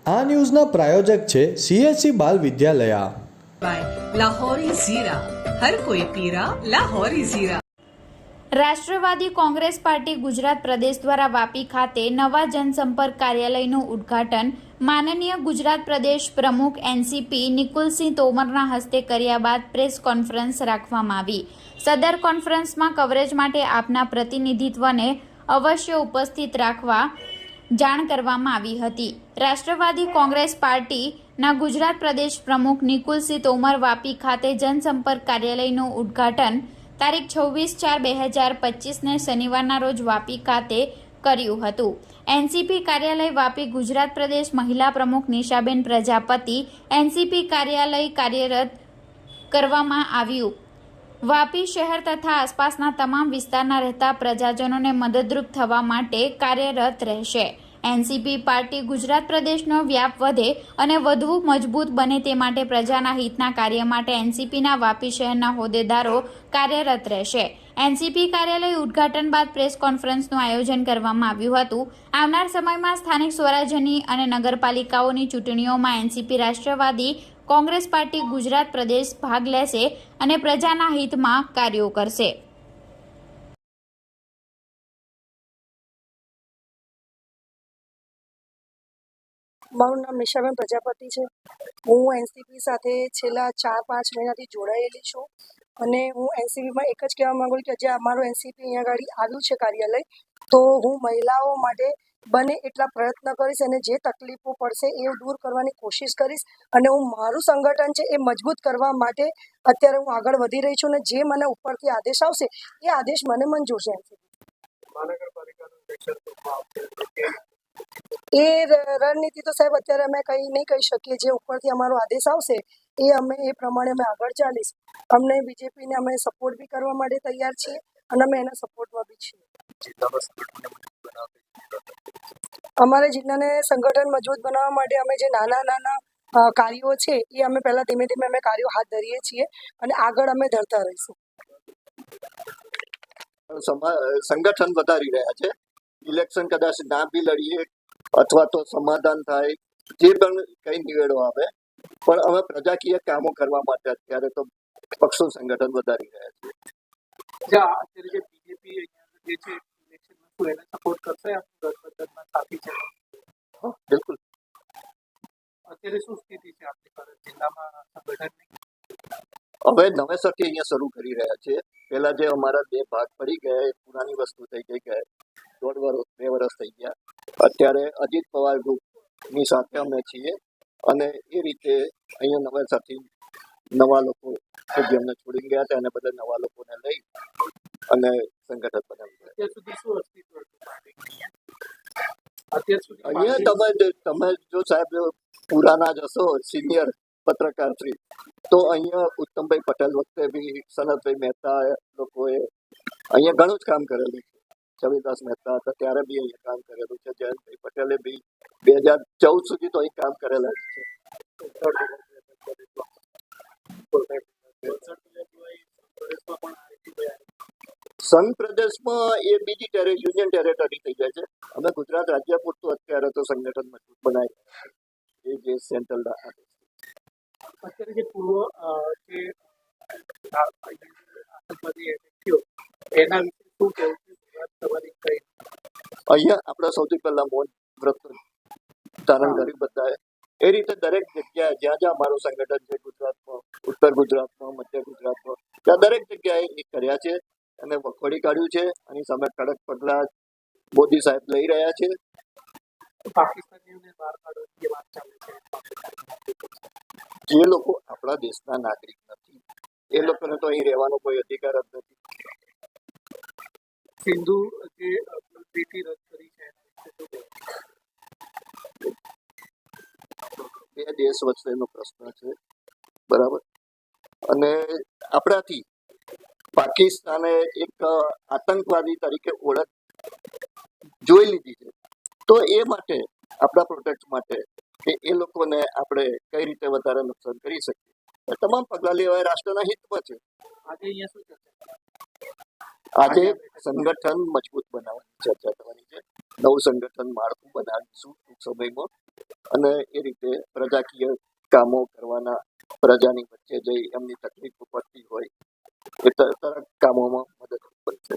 આ ન્યૂઝના પ્રાયોજક છે CSC બાલ વિદ્યાલયા. लाहौरी जीरा हर कोई पीरा लाहौरी जीरा. રાષ્ટ્રવાદી કોંગ્રેસ પાર્ટી ગુજરાત પ્રદેશ દ્વારા વાપી ખાતે નવા જનસંપર્ક કાર્યાલયનું ઉદ્ઘાટન માનનીય ગુજરાત પ્રદેશ પ્રમુખ એનસીપી નિકુલસિંહ તોમરના હસ્તે કર્યા બાદ પ્રેસ કોન્ફરન્સ રાખવામાં આવી. સદર કોન્ફરન્સમાં કવરેજ માટે આપના પ્રતિનિધિત્વને અવશ્ય ઉપસ્થિત રાખવા જાણ કરવામાં આવી હતી. રાષ્ટ્રવાદી કોંગ્રેસ પાર્ટીના ગુજરાત પ્રદેશ પ્રમુખ નિકુલસિંહ તોમર વાપી ખાતે જનસંપર્ક કાર્યાલયનું ઉદ્ઘાટન તારીખ 26/4/2025ને શનિવારના રોજ વાપી ખાતે કર્યું હતું. એનસીપી કાર્યાલય વાપી ગુજરાત પ્રદેશ મહિલા પ્રમુખ નિશાબેન પ્રજાપતિ એનસીપી કાર્યાલય કાર્યરત કરવામાં આવ્યું. વાપી શહેર તથા આસપાસના તમામ વિસ્તારના રહેતા પ્રજાજનોને મદદરૂપ થવા માટે કાર્યરત રહેશે. એનસીપી પાર્ટી ગુજરાત પ્રદેશનો વ્યાપ વધે અને વધુ મજબૂત બને તે માટે પ્રજાના હિતના કાર્ય માટે એનસીપીના વાપી શહેરના હોદ્દેદારો કાર્યરત રહેશે. એનસીપી કાર્યાલય ઉદ્ઘાટન બાદ પ્રેસ કોન્ફરન્સનું આયોજન કરવામાં આવ્યું હતું. આવનાર સમયમાં સ્થાનિક સ્વરાજ્યની અને નગરપાલિકાઓની ચૂંટણીઓમાં એનસીપી રાષ્ટ્રવાદી કોંગ્રેસ પાર્ટી ગુજરાત પ્રદેશ ભાગ લેશે અને પ્રજાના હિતમાં કાર્યો કરશે. મારું નામ નિશાબેન પ્રજાપતિ છે. હું એનસીપી સાથે છેલ્લા 4-5 મહિનાથી જોડાયેલી છું અને હું એનસીપીમાં એક જ કહેવા માંગુ છું કે જે અમારું એનસીપી અહીંયા આગળ આવ્યું છે કાર્યાલય, તો હું મહિલાઓ માટે બને એટલા પ્રયત્ન કરીશ અને જે તકલીફો પડશે એ દૂર કરવાની કોશિશ કરીશ અને હું મારું સંગઠન છે એ મજબૂત કરવા માટે અત્યારે હું આગળ વધી રહી છું અને જે મને ઉપરથી આદેશ આવશે એ આદેશ મને મંજૂર છે. એ રણનીતિ તો સાહેબ અત્યારે અમે કંઈ નહીં કહી શકીએ. જે ઉપરથી અમારો આદેશ આવશે એ એ પ્રમાણે અમે આગળ ચાલીશ. અમને બીજેપીને અમે સપોર્ટ બી કરવા માટે તૈયાર છીએ અને અમે એના સપોર્ટમાં બી છીએ. અમારે જિલ્લાને સંગઠન મજબૂત બનાવવા માટે અમે જે નાના કાર્યો છે એ અમે પહેલાં ધીમે ધીમે અમે કાર્યો હાથ ધરીએ છીએ અને આગળ અમે ધરતા રહીશું. સંગઠન વધારી રહ્યા છે. ઇલેક્શન કદાચ ના બી લડીએ અથવા તો સમાધાન થાય, જે પણ કઈ નિવેડો આવે, પણ અમે પ્રજાકીય કામો કરવા માટે અત્યારે તો પક્ષો સંગઠન વધારી રહ્યા છે. અત્યારે જે બીજેપી જે છે ઇલેક્શનમાં એને સપોર્ટ કરશે ગઠબંધનમાં સાથી છે? બિલકુલ. અત્યારે શું સ્થિતિ છે આપણી જિલ્લામાં સંગઠનની? હવે નવેસરથી અહીંયા શરૂ કરી રહ્યા છે. પહેલા જે અમારા 2 ભાગ પડી ગયા એ પુરાની વસ્તુ થઈ ગઈ કે 1.5 વર્ષ થઈ ગયા. અત્યારે અજીત પવાર ગ્રુપની સાથે અમે છીએ અને એ રીતે અહીંયા નવેસરથી નવા લોકો કે જેમને છોડી ગયા હતા એને બધા નવા લોકોને લઈ અને સંગઠન બનાવ્યું. અત્યાર સુધી શું અસ્તિત્વ હતું? અહીંયા તમે જો સાહેબ પુરાના જશો સિનિયર પત્રકારશ્રી, તો અહીંયા ઉત્તમભાઈ પટેલ વખતે બી સનતભાઈ મહેતા લોકોએ અહીંયા ઘણું જ કામ કરેલું છે. છબીદાસ મહેતા હતા ત્યારે બી અહીંયા કામ કરેલું છે. જયંતભાઈ પટેલે બી 2014 સુધી તો અહીં કામ કરેલા જ છે. સંઘ પ્રદેશમાં એ બીજી યુનિયન ટેરેટરી થઈ જાય છે. અમે ગુજરાત રાજ્ય પૂરતું અત્યારે તો સંગઠન મજબૂત બનાવી એ જે સેન્ટ્રલ અત્યારે જે પૂર્વ જે આતંકવાદી થયો એના વિશે શું કહેવું છે? અહીંયા આપણે સૌથી પહેલા મૌન વ્રત ધારણ કરી બધાએ. એ રીતે દરેક જગ્યાએ જ્યાં જ્યાં અમારું સંગઠન છે ગુજરાતમાં, ઉત્તર ગુજરાતમાં, મધ્ય ગુજરાતમાં, ત્યાં દરેક જગ્યાએ એ કર્યા છે અને વખોડી કાઢ્યું છે. આની સામે કડક પગલાં મોદી સાહેબ લઈ રહ્યા છે. પાકિસ્તાનીઓને બહાર કાઢવાની વાત ચાલે છે. જે લોકો આપણા દેશના નાગરિક નથી એ લોકોને તો અહીં રહેવાનો કોઈ અધિકાર જ નથી. સિંધુ જે ટ્રીટી રદ કરી છે, 2 દેશ વચ્ચેનો પ્રશ્ન છે, બરાબર. અને આપણાથી પાકિસ્તાને એક આતંકવાદી તરીકે ઓળખ જોઈ લીધી છે. તો એ માટે આપણા પ્રોટેક્ટ માટે કે એ લોકોને આપણે કઈ રીતે વધારે નુકસાન કરી શકીએ તમામ પગલાં લેવાય રાષ્ટ્રના હિતમાં છે. આજે અહીંયા શું ચર્ચા? આજે સંગઠન મજબૂત બનાવવાની ચર્ચા થવાની છે. નવું સંગઠન માળખું બનાવીશું ટૂંક સમયમાં અને એ રીતે પ્રજાકીય કામો કરવાના, પ્રજાની વચ્ચે જઈ એમની તકલીફ પડતી હોય એ તરત કામોમાં મદદ બનશે.